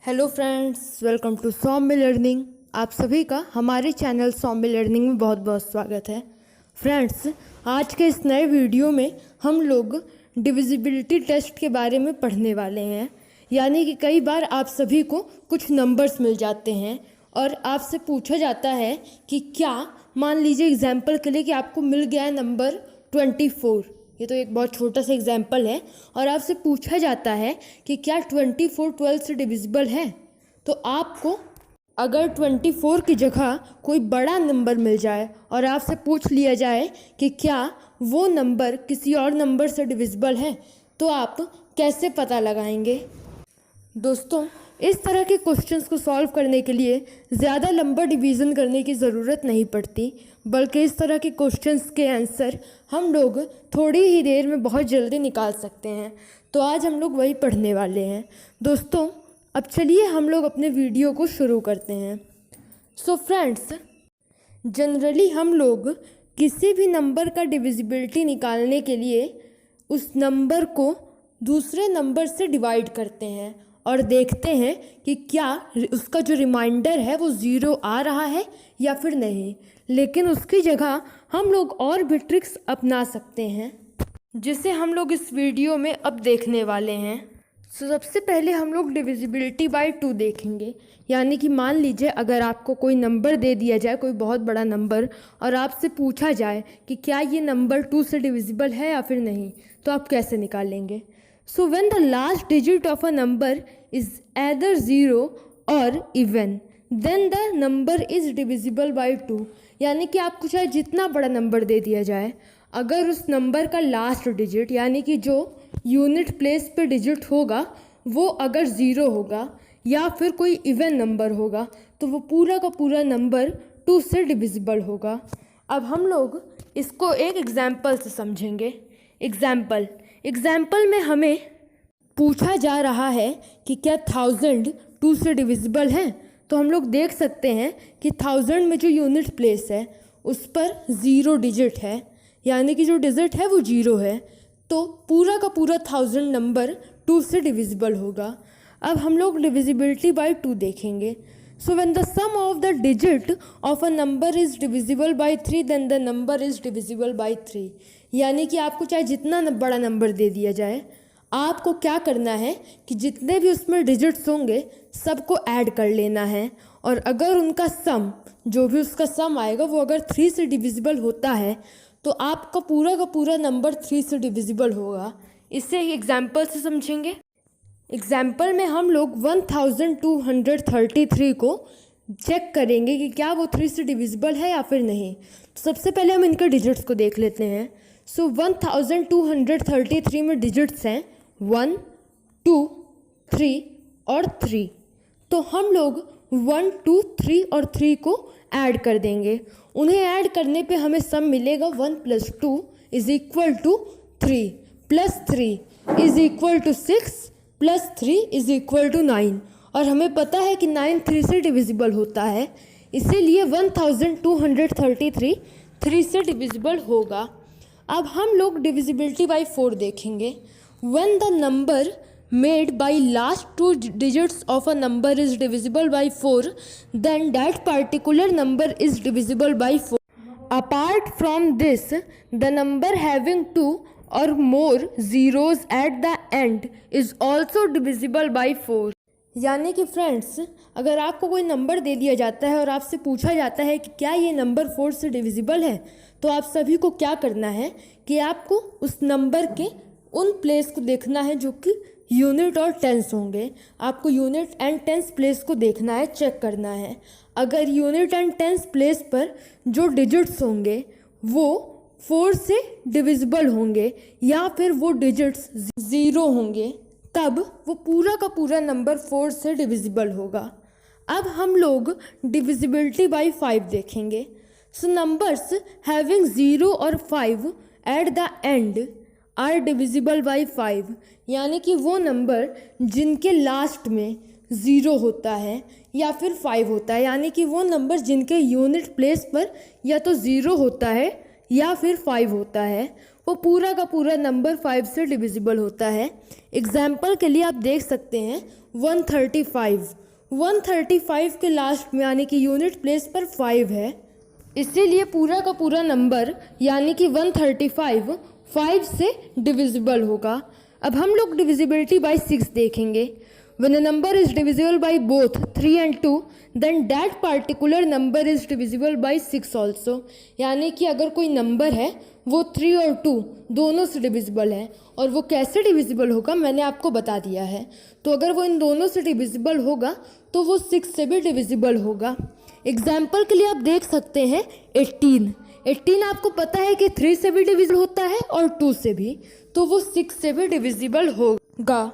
Hello friends, welcome to Saumya learning. आप सभी का हमारे चैनल सौम्य लर्निंग में बहुत बहुत स्वागत है। फ्रेंड्स, आज के इस नए वीडियो में हम लोग डिविजिबिलिटी टेस्ट के बारे में पढ़ने वाले हैं। यानी कि कई बार आप सभी को कुछ नंबर्स मिल जाते हैं और आपसे पूछा जाता है कि क्या, मान लीजिए एग्जाम्पल के लिए कि आपको मिल गया है नंबर 24। ये तो एक बहुत छोटा सा एग्जाम्पल है और आपसे पूछा जाता है कि क्या 24 12 से डिविजिबल है। तो आपको अगर 24 की जगह कोई बड़ा नंबर मिल जाए और आपसे पूछ लिया जाए कि क्या वो नंबर किसी और नंबर से डिविजिबल है, तो आप कैसे पता लगाएंगे। दोस्तों, इस तरह के क्वेश्चंस को सॉल्व करने के लिए ज़्यादा लंबा डिवीज़न करने की ज़रूरत नहीं पड़ती, बल्कि इस तरह के क्वेश्चंस के आंसर हम लोग थोड़ी ही देर में बहुत जल्दी निकाल सकते हैं। तो आज हम लोग वही पढ़ने वाले हैं। दोस्तों, अब चलिए हम लोग अपने वीडियो को शुरू करते हैं। सो फ्रेंड्स, जनरली हम लोग किसी भी नंबर का डिविजिबिलिटी निकालने के लिए उस नंबर को दूसरे नंबर से डिवाइड करते हैं और देखते हैं कि क्या उसका जो रिमाइंडर है वो ज़ीरो आ रहा है या फिर नहीं। लेकिन उसकी जगह हम लोग और भी ट्रिक्स अपना सकते हैं, जिसे हम लोग इस वीडियो में अब देखने वाले हैं। सबसे पहले हम लोग डिविजिबिलिटी बाय 2 देखेंगे। यानी कि मान लीजिए अगर आपको कोई नंबर दे दिया जाए, कोई बहुत बड़ा नंबर, और आपसे पूछा जाए कि क्या ये नंबर 2 से डिविजिबल है या फिर नहीं, तो आप कैसे निकालेंगे। So when the last digit of a number is either 0 or even, then the number is divisible by 2। यानी कि आपको चाहे जितना बड़ा नंबर दे दिया जाए, अगर उस नंबर का लास्ट डिजिट यानी कि जो यूनिट प्लेस पे डिजिट होगा वो अगर 0 होगा या फिर कोई इवन नंबर होगा, तो वो पूरा का पूरा नंबर 2 से डिविजिबल होगा। अब हम लोग इसको एक एग्जाम्पल से समझेंगे। एग्जाम्पल में हमें पूछा जा रहा है कि क्या 1000 2 से डिविजिबल है। तो हम लोग देख सकते हैं कि 1000 में जो यूनिट प्लेस है उस पर 0 डिजिट है, यानी कि जो डिजिट है वो 0 है। तो पूरा का पूरा 1000 नंबर 2 से डिविजिबल होगा। अब हम लोग डिविजिबिलिटी बाय 2 देखेंगे। So when the sum of the digit of a number is divisible by 3, then the number is divisible by 3। यानी कि आपको चाहे जितना बड़ा नंबर दे दिया जाए, आपको क्या करना है कि जितने भी उसमें डिजिट्स होंगे सबको ऐड कर लेना है, और अगर उनका सम, जो भी उसका सम आएगा वो अगर 3 से डिविजिबल होता है तो आपका पूरा का पूरा नंबर 3 से डिविजिबल होगा। इसे एग्जाम्पल से समझेंगे। एग्जाम्पल में हम लोग 1233 को चेक करेंगे कि क्या वो 3 से डिविजिबल है या फिर नहीं। तो सबसे पहले हम इनके डिजिट्स को देख लेते हैं। सो 1233 में डिजिट्स हैं 1, 2, 3 और 3। तो हम लोग 1, 2, 3 और 3 को ऐड कर देंगे। उन्हें ऐड करने पे हमें सम मिलेगा 1 + 2 = 3 + 3 = 6 + 3 = 9। और हमें पता है कि 9 3 से डिविजिबल होता है, इसीलिए 1233 3 से डिविजिबल होगा। अब हम लोग डिविजिबिलिटी बाय 4 देखेंगे। When the number made by last 2 digits of a number is divisible by 4, then that particular number is divisible by 4. Apart from this, the number having 2 or more zeros at the end is also divisible by 4। यानी कि friends, अगर आपको कोई number दे दिया जाता है और आपसे पूछा जाता है कि क्या ये नंबर 4 से डिविजिबल है, तो आप सभी को क्या करना है कि आपको उस नंबर के उन प्लेस को देखना है जो कि यूनिट और टेंस होंगे। आपको यूनिट एंड टेंस प्लेस को देखना है, चेक करना है। अगर यूनिट एंड टेंस प्लेस पर जो डिजिट्स होंगे वो 4 से डिविजिबल होंगे या फिर वो डिजिट्स 0 होंगे, तब वो पूरा का पूरा नंबर 4 से डिविजिबल होगा। अब हम लोग डिविजिबिलिटी बाय 5 देखेंगे। सो नंबर्स हैविंग 0 और 5 at the end are divisible by 5। यानी कि वो नंबर जिनके लास्ट में 0 होता है या फिर 5 होता है, यानी कि वो नंबर जिनके यूनिट प्लेस पर या तो 0 होता है या फिर 5 होता है, वो पूरा का पूरा नंबर 5 से डिविजिबल होता है। एग्जाम्पल के लिए आप देख सकते हैं 135। 135 के लास्ट में यानी कि यूनिट प्लेस पर 5 है, इसीलिए पूरा का पूरा नंबर यानी कि 135 5 से डिविजिबल होगा। अब हम लोग डिविजिबिलिटी बाय 6 देखेंगे। When a number is divisible by both 3 and 2, then that particular number is divisible by 6 also। यानी कि अगर कोई नंबर है वो 3 और 2 दोनों से डिविजिबल है, और वो कैसे डिविजिबल होगा मैंने आपको बता दिया है। तो अगर वो इन दोनों से डिविजिबल होगा तो वो 6 से भी डिविजिबल होगा। एग्जाम्पल के लिए आप देख सकते हैं 18 आपको पता है कि 3 से भी डिविजिबल होता है और 2 से भी, तो वो 6 से भी डिविजिबल होगा।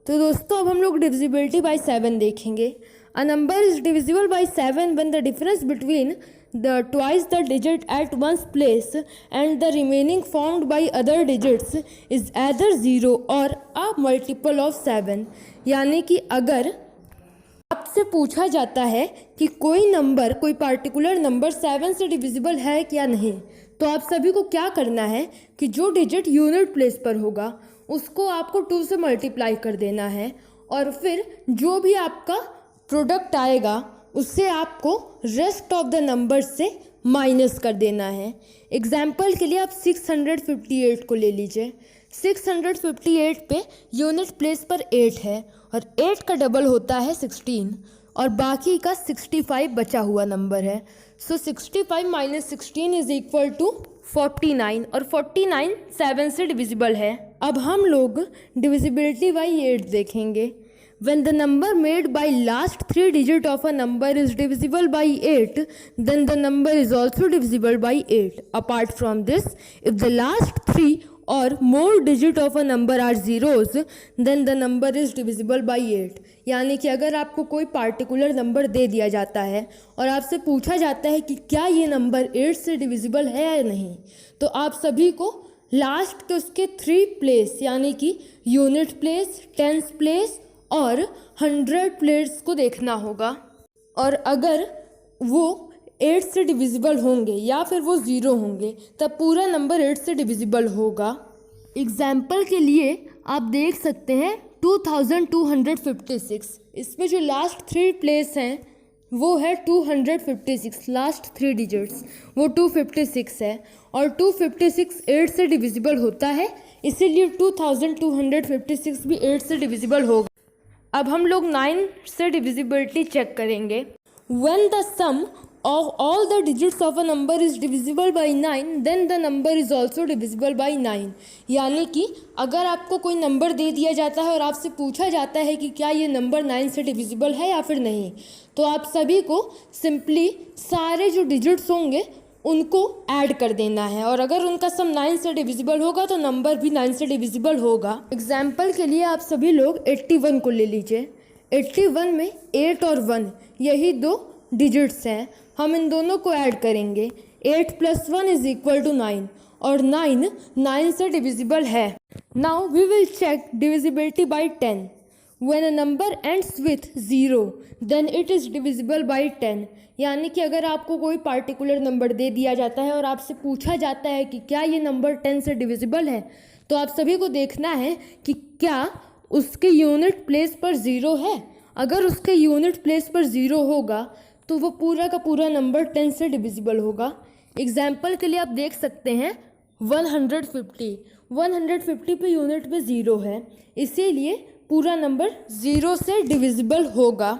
तो दोस्तों अब हम लोग डिविजिबिलिटी बाय 7 देखेंगे। A number is divisible by 7 when the difference between the twice the digit at once place and the remaining formed by other digits is either 0 or a multiple of 7। यानी कि अगर आपसे पूछा जाता है कि कोई नंबर, कोई पार्टिकुलर नंबर 7 से डिविजिबल है क्या नहीं, तो आप सभी को क्या करना है कि जो डिजिट यूनिट प्लेस पर होगा उसको आपको 2 से मल्टीप्लाई कर देना है, और फिर जो भी आपका प्रोडक्ट आएगा उससे आपको रेस्ट ऑफ द नंबर से माइनस कर देना है। एग्जाम्पल के लिए आप 658 को ले लीजिए। 658 पे यूनिट प्लेस पर 8 है और 8 का डबल होता है 16, और बाकी का 65 बचा हुआ नंबर है। सो 65 माइनस 16 इज इक्वल टू 49, और 49 7 से डिविजिबल है। अब हम लोग डिविजिबिलिटी बाई 8 देखेंगे। When the number made by last 3 digit of a number is divisible by 8, then the number is also divisible by 8. Apart from this, if the last 3 or more digit of a number are zeros, then the number is divisible by 8. यानी कि अगर आपको कोई particular number दे दिया जाता है और आपसे पूछा जाता है कि क्या ये नंबर 8 से डिविजिबल है या नहीं, तो आप सभी को लास्ट के उसके 3 प्लेस यानी कि यूनिट प्लेस, टेंस प्लेस और 100 प्लेस को देखना होगा, और अगर वो 8 से डिविजिबल होंगे या फिर वो 0 होंगे तब पूरा नंबर 8 से डिविजिबल होगा। एग्जाम्पल के लिए आप देख सकते हैं 2256, इसमें जो लास्ट 3 प्लेस हैं वो है 256, लास्ट 3 डिजिट्स वो 256 है, और 256 8 से डिविजिबल होता है, इसीलिए 2256 भी 8 से डिविजिबल होगा। अब हम लोग 9 से डिविजिबिलिटी चेक करेंगे। When the sum of all the digits of a number is divisible by 9, then the number is also divisible by 9। यानी कि अगर आपको कोई नंबर दे दिया जाता है और आपसे पूछा जाता है कि क्या ये नंबर 9 से डिविजिबल है या फिर नहीं, तो आप सभी को सिंपली सारे जो डिजिट्स होंगे उनको ऐड कर देना है, और अगर उनका सम 9 से डिविजिबल होगा तो नंबर भी 9 से डिविजिबल होगा। एग्जाम्पल के लिए आप सभी लोग 81 को ले लीजिए। 81 में 8 और 1 यही 2 डिजिट्स हैं, हम इन दोनों को ऐड करेंगे। 8 + 1 इज इक्वल टू 9, और 9 से डिविजिबल है। Now we will check divisibility by 10। When a number ends with 0, then it is divisible by 10। यानी कि अगर आपको कोई पार्टिकुलर नंबर दे दिया जाता है और आपसे पूछा जाता है कि क्या ये नंबर 10 से डिविजिबल है, तो आप सभी को देखना है कि क्या उसके यूनिट प्लेस पर 0 है। अगर उसके यूनिट प्लेस पर 0 होगा तो वो पूरा का पूरा नंबर 10 से डिविजिबल होगा। एग्जाम्पल के लिए आप देख सकते हैं 150 पे यूनिट में 0 है, इसीलिए पूरा नंबर 0 से डिविजिबल होगा।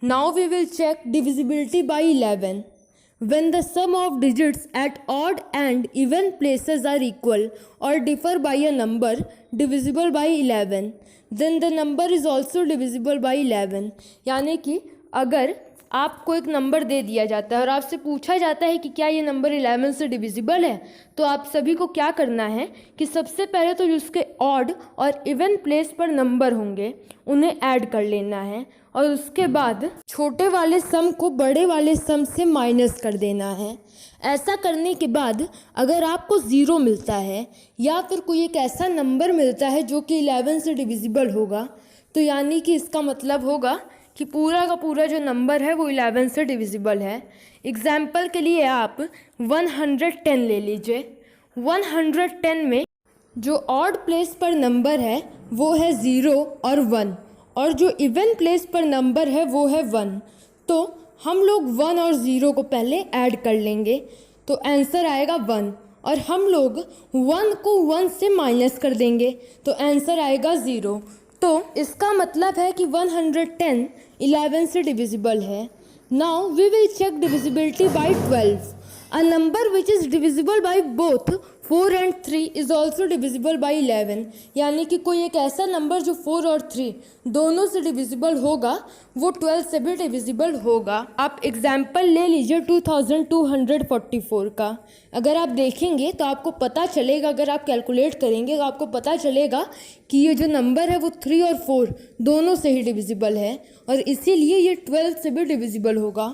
Now we will check divisibility by 11। When the sum of digits at odd and even places are equal or differ by a number divisible by 11, then the number is also divisible by 11। यानी कि अगर आपको एक number दे दिया जाता है और आपसे पूछा जाता है कि क्या ये नंबर 11 से डिविजिबल है, तो आप सभी को क्या करना है कि सबसे पहले तो जिसके ऑड और इवन प्लेस पर नंबर होंगे उन्हें ऐड कर लेना है, और उसके बाद छोटे वाले सम को बड़े वाले सम से माइनस कर देना है। ऐसा करने के बाद अगर आपको 0 मिलता है या फिर कोई एक ऐसा नंबर मिलता है जो कि 11 से डिविजिबल होगा, तो यानी कि इसका मतलब होगा कि पूरा का पूरा जो नंबर है वो 11 से डिविजिबल है। एग्जाम्पल के लिए आप 110 ले लीजिए। 110 में जो ऑड प्लेस पर नंबर है वो है 0 और 1, और जो इवन प्लेस पर नंबर है वो है 1। तो हम लोग 1 और 0 को पहले ऐड कर लेंगे तो आंसर आएगा 1, और हम लोग 1 को 1 से माइनस कर देंगे तो आंसर आएगा 0। तो इसका मतलब है कि 110 11 से डिविजिबल है। Now we will check divisibility by 12। A number which is divisible by both 4 and 3 is also divisible by 11। यानी कि कोई एक ऐसा नंबर जो 4 और 3 दोनों से डिविजिबल होगा वो 12 से भी डिविजिबल होगा। आप एग्जाम्पल ले लीजिए 2244 का। अगर आप देखेंगे तो आपको पता चलेगा, अगर आप कैलकुलेट करेंगे तो आपको पता चलेगा कि ये जो नंबर है वो 3 और 4 दोनों से ही डिविजिबल है, और इसीलिए ये 12 से भी डिविजिबल होगा।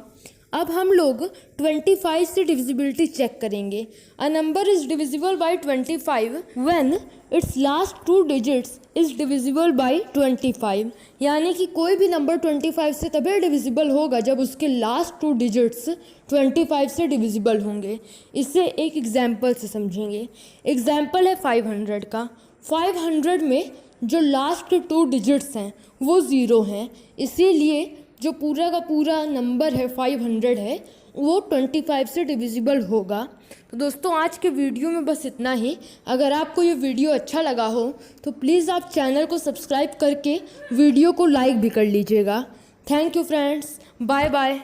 अब हम लोग 25 से डिविजिबिलिटी चेक करेंगे। अ number is divisible bye 25 when it's last 2 digits is divisible bye 25। यानी कि कोई भी नंबर 25 से तभी डिविजिबल होगा जब उसके लास्ट 2 डिजिट्स 25 से डिविजिबल होंगे। इसे एक एग्जाम्पल से समझेंगे। एग्जाम्पल है 500 का। 500 में जो लास्ट 2 डिजिट्स हैं वो 0 हैं, इसीलिए जो पूरा का पूरा नंबर है 500 है वो 25 से डिविजिबल होगा। तो दोस्तों आज के वीडियो में बस इतना ही। अगर आपको ये वीडियो अच्छा लगा हो तो प्लीज़ आप चैनल को सब्सक्राइब करके वीडियो को लाइक भी कर लीजिएगा। Thank you friends, bye bye.